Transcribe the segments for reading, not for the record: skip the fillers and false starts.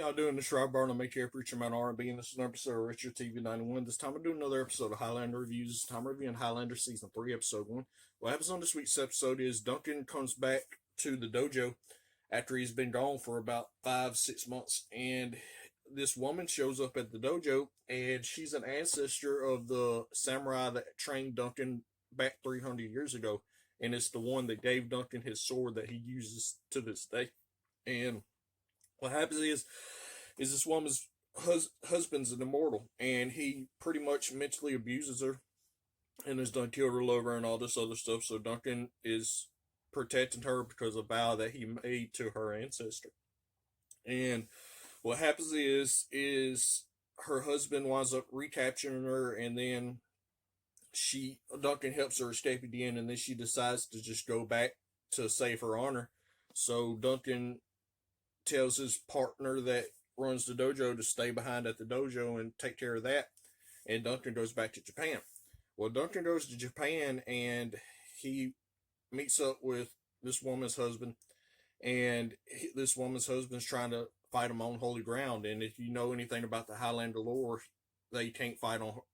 y'all doing? This is Rob Barn. I'm here preacher man R&B, and this is an episode of Richard TV 91. This time I'm doing another episode of Highlander reviews. This time I'm reviewing Highlander season 3, episode 1. What happens on this week's episode is Duncan comes back to the dojo after he's been gone for about 5-6 months, and this woman shows up at the dojo, and she's an ancestor of the samurai that trained Duncan back 300 years ago, and it's the one that gave Duncan his sword that he uses to this day. And what happens is this woman's husband's an immortal, and he pretty much mentally abuses her and has done killed her lover and all this other stuff. So Duncan is protecting her because of a vow that he made to her ancestor. And what happens is her husband winds up recapturing her, and then Duncan helps her escape at the end, and then she decides to just go back to save her honor. So Duncan tells his partner that runs the dojo to stay behind at the dojo and take care of that, and Duncan goes back to Japan. Well, Duncan goes to Japan and he meets up with this woman's husband, and this woman's husband's trying to fight him on holy ground. And if you know anything about the Highlander lore, the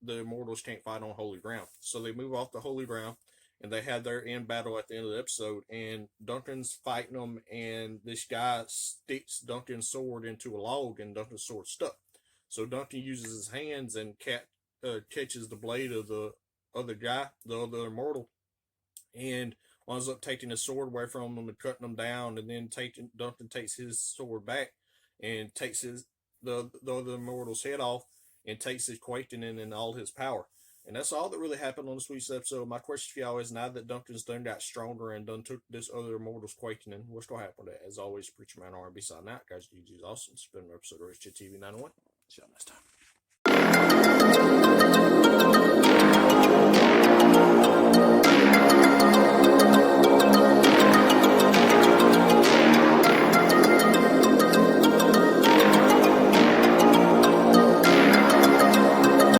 immortals can't fight on holy ground. So they move off the holy ground, and they have their end battle at the end of the episode, and Duncan's fighting them, and this guy sticks Duncan's sword into a log, and Duncan's sword stuck. So Duncan uses his hands and catches the blade of the other guy, the other immortal, and winds up taking his sword away from him and cutting him down, and then Duncan takes his sword back and takes the other immortal's head off and takes his quakening and all his power. And that's all that really happened on this week's episode. My question for y'all is, now that Duncan's done got stronger and done took this other immortal's quakening, what's going to happen with that? As always, Preacher Man R&B signing out. Guys, GG's awesome. It's been an episode of Richard TV 91. See y'all next time.